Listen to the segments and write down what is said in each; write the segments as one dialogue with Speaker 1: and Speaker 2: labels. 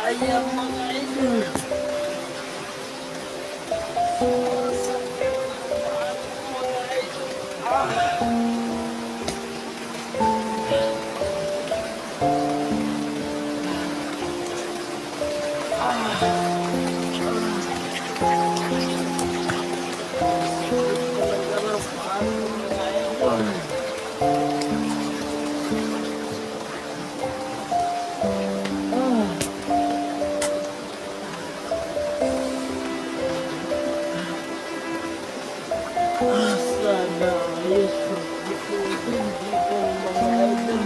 Speaker 1: Ayan mga idol. Sakit ng paa ko mga idol. Sakit talaga ng paa ko mga idol. Sana ayos pag-ikutin dito mga idol.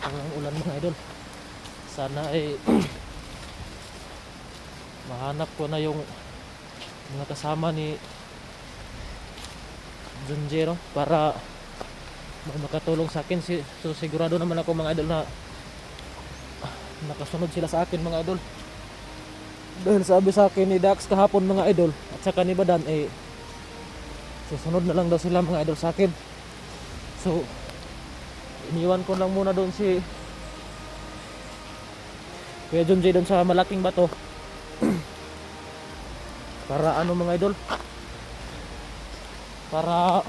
Speaker 2: Ang ulan mga idol, sana ay mahanap ko na yung mga kasama ni Junjero para may makatulong sa akin. So sigurado naman ako mga idol na nakasunod sila sa akin mga idol, dahil sabi sa akin ni Dax kahapon mga idol at saka ni Badan susunod na lang daw sila mga idol sa akin. So iniwan ko lang muna doon si Kuya Junjay doon sa malaking bato para ano mga idol, para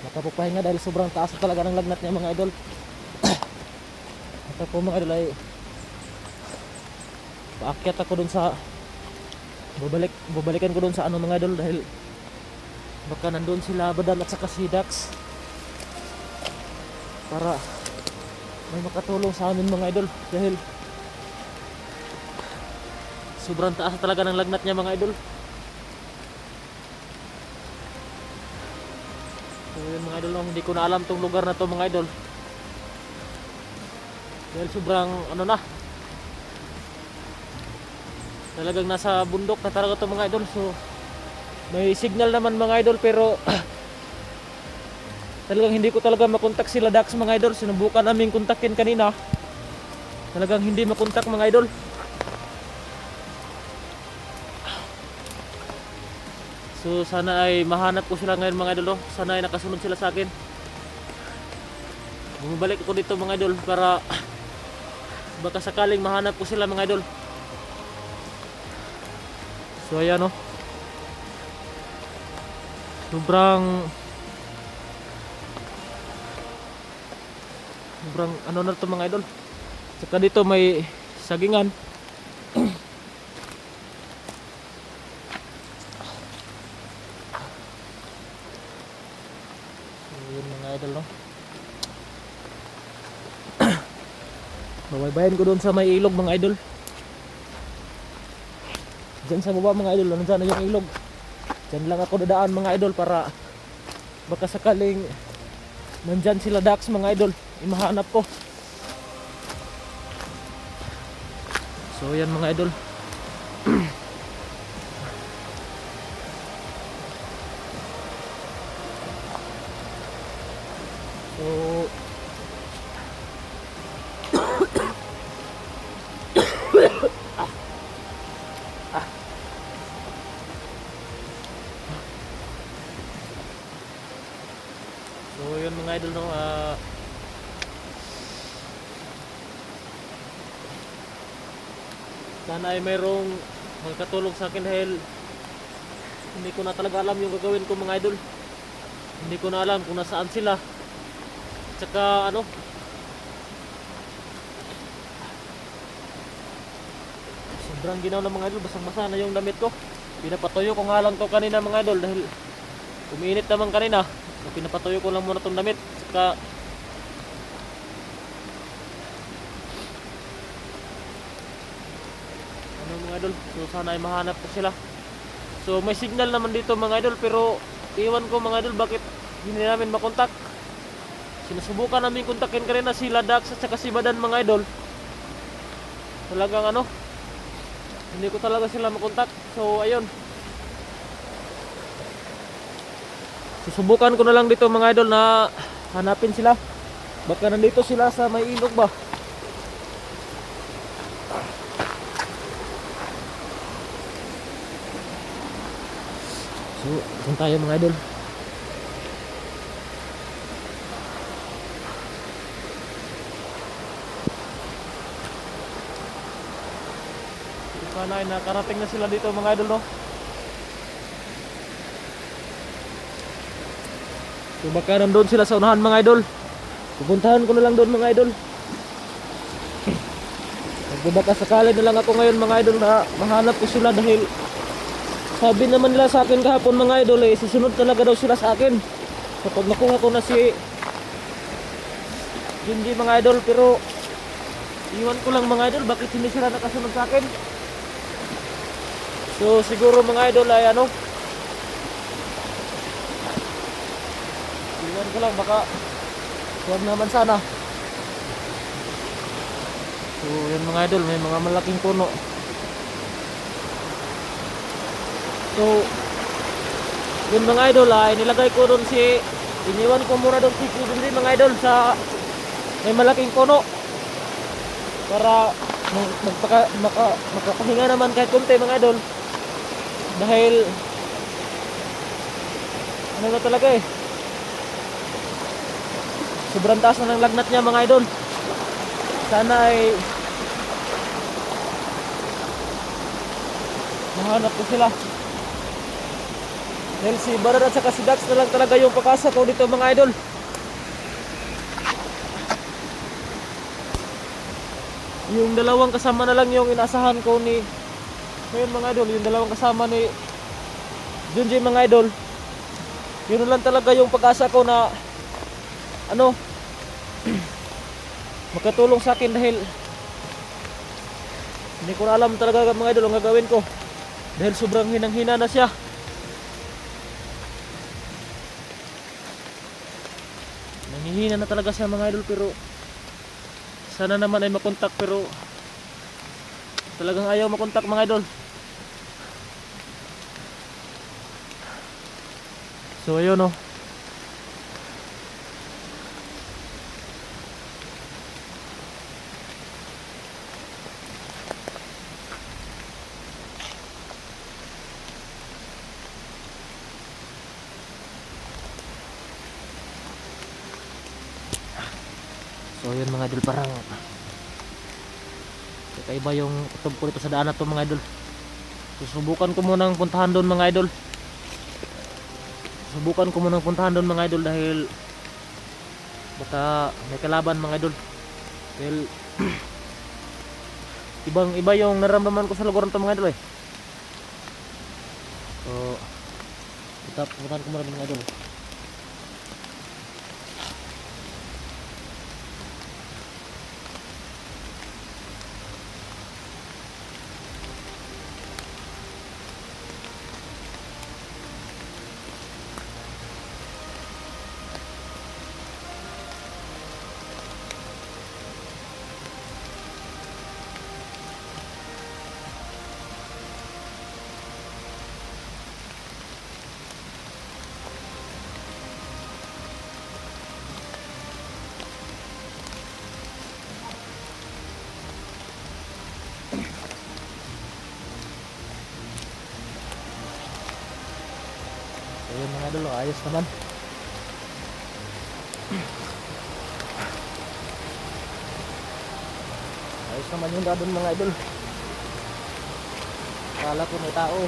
Speaker 2: makapapahinga dahil sobrang taas talaga ng lagnat niya mga idol. At po mga idol ay paakyat ako doon sa babalikan ko doon sa ano mga idol, dahil baka nandun sila Badan at saka si Dax para may makatulong sa amin mga idol, dahil sobrang taas talaga ng lagnat niya mga idol. So yun mga idol, hindi ko na alam tong lugar na to mga idol, dahil sobrang ano na, talagang nasa bundok na talaga to mga idol. So may signal naman mga idol, pero talagang hindi ko talaga makontak sila Dax mga idol. Sinubukan naming kontakin kanina, talagang hindi makontak mga idol. So sana ay mahanap ko sila ngayon mga idol. Sana ay nakasunod sila sa akin. Bumabalik ako dito mga idol para baka sakaling mahanap ko sila mga idol. So ayan o, sobrang ano na to mga idol. Saka dito may sagingan. So yun mga idol no, babaybayin ko doon sa may ilog mga idol. Diyan sa baba mga idol, nandiyan na yung ilog. Diyan lang ako dadaan mga idol para baka sakaling nandyan sila Dax mga idol, imahanap ko. So yan mga idol. So So yun mga idol no, sana ay mayroong magkatulong sa akin, dahil hindi ko na talaga alam yung gagawin ko mga idol. Hindi ko na alam kung nasaan sila. saka ano, sobrang ginaw na mga idol, basang-basa na yung damit ko. Pinapatuyo ko nga lang to kanina mga idol dahil umiinit naman kanina. So, pinapatuyo ko lang muna tong damit. Saka ano mga idol, so sana ay mahanap ko sila. So may signal naman dito mga idol, pero iwan ko mga idol bakit hindi namin makontak. Sinusubukan namin kontakin kanina sila Dax at saka si Badan mga idol. Talagang ano, hindi ko talaga sila makontak. So ayun, susubukan ko na lang dito mga idol na hanapin sila. Baka nandito sila sa may ilog ba. So saan tayo mga idol? Sana ay nakarating na sila dito mga idol, no? So baka nandun sila sa unahan mga idol. Pupuntahan ko na lang doon mga idol. Baka sakali na lang ako ngayon mga idol na mahanap ko sila dahil sabi naman nila sa akin kahapon mga idol eh, susunod talaga daw sila sa akin kapag nakuha ko na si Jinji mga idol. Pero iwan ko lang mga idol bakit hindi sila nakasunod sa akin. So siguro mga idol ay ano, iwan ko lang, baka huwag naman sana. So yun mga idol, may mga malaking puno. So yun mga idol ay nilagay ko doon iniwan ko muna doon si Jinji mga idol sa may malaking puno para makapahinga naman kahit konti mga idol. Dahil ano na talaga eh, sobrang taas na ng lagnat niya mga idol. Sana ay mahanap ko sila. Dahil si Baran at saka si Dax na lang talaga yung pakasa ko dito mga idol. Yung dalawang kasama na lang yung inasahan ko ni ngayon mga idol, yung dalawang kasama ni Junji mga idol. Yun lang talaga yung pag-asa ko na ano makatulong sa akin dahil hindi ko na alam talaga mga idol ang gagawin ko dahil sobrang hinang-hina na siya. Nanghihina na talaga siya mga idol, pero sana naman ay makontak, pero talagang ayaw makontak mga idol. So ayun oh. So yun mga idol, parang kakaiba yung kutob ko dito sa daan na to mga idol. Susubukan ko munang puntahan doon mga idol. Subukan ko munang puntahan doon mga idol dahil baka may kalaban mga idol. Dahil ibang iba yung naramdaman ko sa lugar nito mga idol eh. So puntahan ko muna mga idol. Ayun mga idol, ayos naman. Ayos naman yung dadon mga idol. Kala ko may tao.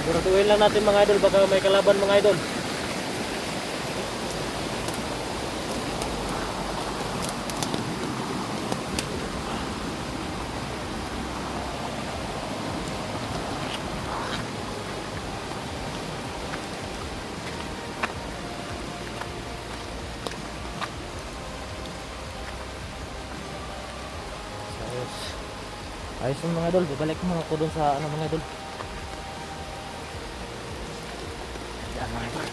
Speaker 2: Siguraduhin lang natin mga idol, baka may kalaban mga idol. Ayos yung mga idol, babalik mo ako dun sa ano mga idol. Yan mga idol.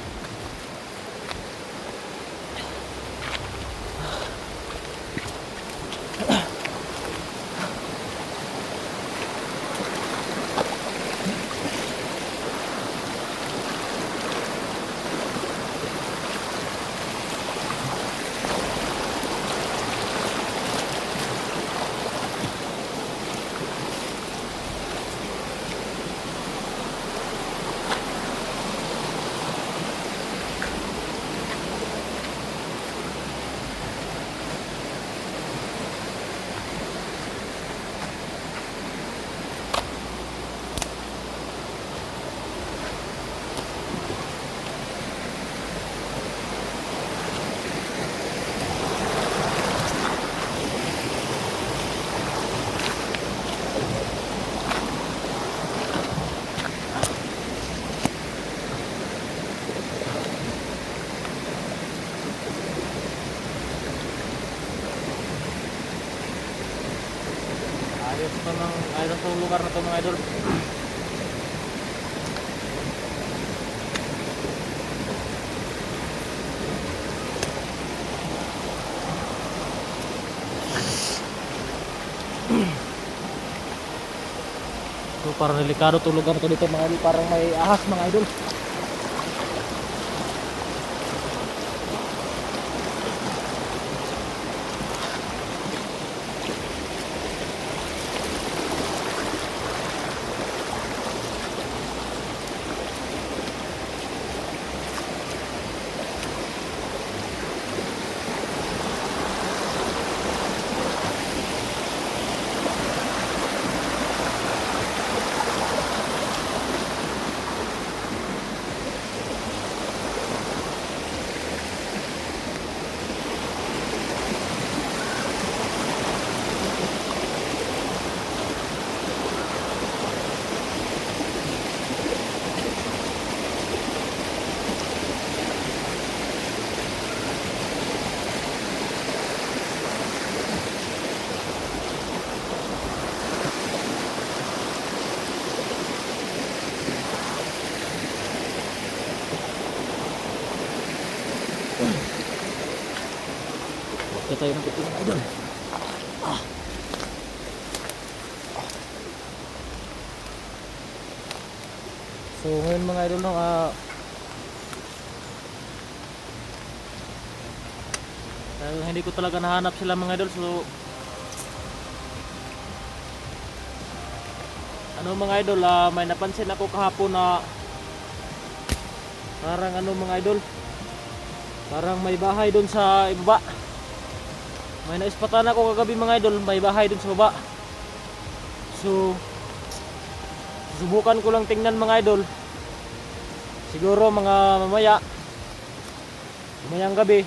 Speaker 2: Ayos pa ng ayos sa lugar na to mga idol. So parang delikado to lugar to dito mga idol, parang may ahas mga idol. Kita tayo ng puti mga idol. So ngayon mga idol no, dahil hindi ko talaga nahanap sila mga idol, so ano mga idol, may napansin ako kahapon na parang ano mga idol, parang may bahay doon sa ibaba. May naispatan ako kagabi mga idol, may bahay doon sa baba. So susubukan ko lang tingnan mga idol. Siguro mga mamayang gabi,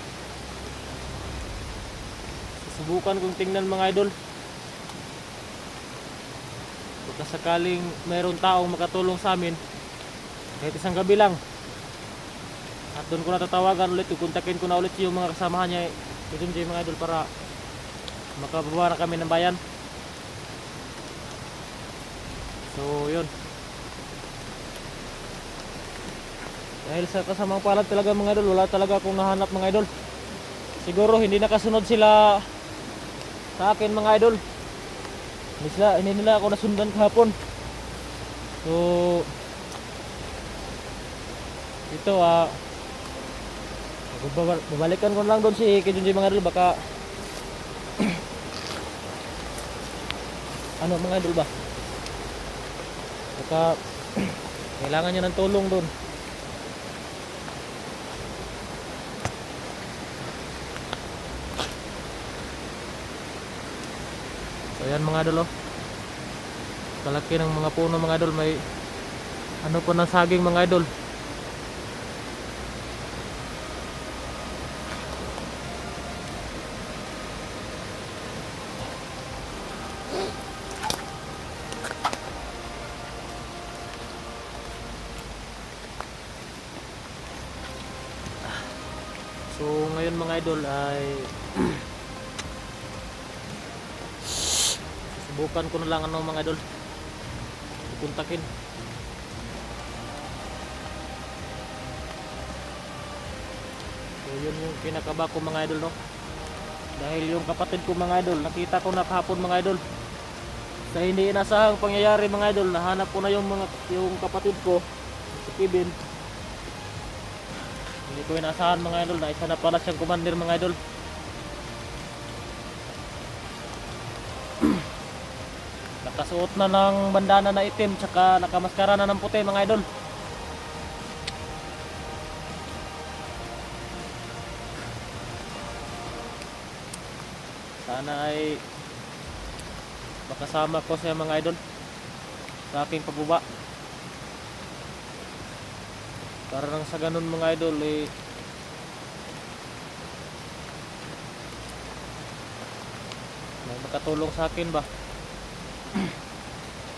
Speaker 2: susubukan kong tingnan mga idol. Kung sakaling mayroong taong makatulong sa amin, kahit isang gabi lang, at doon ko natatawagan ulit, kukontakin ko na ulit yung mga kasamahan niya doon mga idol para makababa na kami ng bayan. So yun, dahil sa kasamang palad talaga mga idol, wala talaga akong nahanap mga idol. Siguro hindi nakasunod sila sa akin mga idol. Hindi nila ako nasundan kahapon. So ito babalikan ko lang doon si Kijunji mga idol, baka ano mga idol ba, baka kailangan niya ng tulong doon. So yan mga idol, kalaki ng mga puno mga idol, may Ano po ng saging mga idol. So ngayon mga idol ay subukan ko na lang ano mga idol, ipuntakin. So yun yung kinakaba ko mga idol, no, dahil yung kapatid ko mga idol, nakita ko na kahapon mga idol sa hindi inasahang pangyayari mga idol. Nahanap ko na yung kapatid ko si Kevin. Hindi ko inasahan mga idol na isa na pala siyang commander mga idol. Nakasuot na ng bandana na itim, tsaka nakamaskara na ng puti mga idol. Sana ay makasama ko sa mga idol sa aking pagbaba, para nang sa ganun mga idol may makatulong sa akin ba.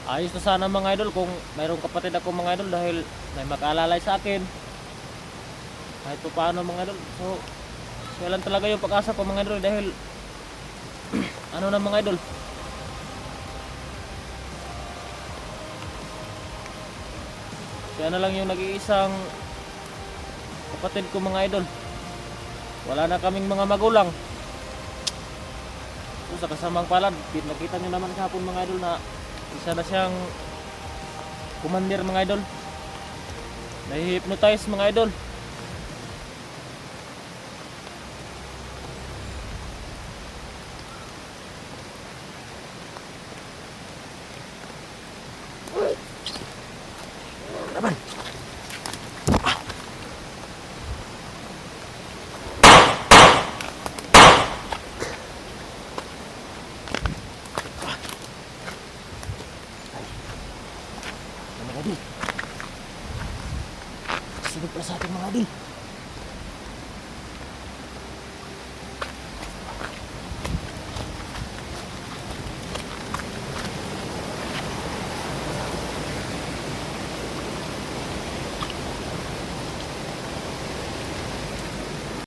Speaker 2: Ayos na sana mga idol kung mayroong kapatid ako mga idol, dahil may mag-alalay sa akin kahit pa paano mga idol. So siya lang talaga yung pag-asa ko mga idol, dahil ano na mga idol, siya na lang yung nag-iisang kapatid ko mga idol. Wala na kaming mga magulang. So sa kasamang palad, nakita nyo naman kahapon mga idol na isa na siyang commander mga idol. Nahi-hypnotize mga idol. Laban. Mga idol, sunod pala sa ating mga idol.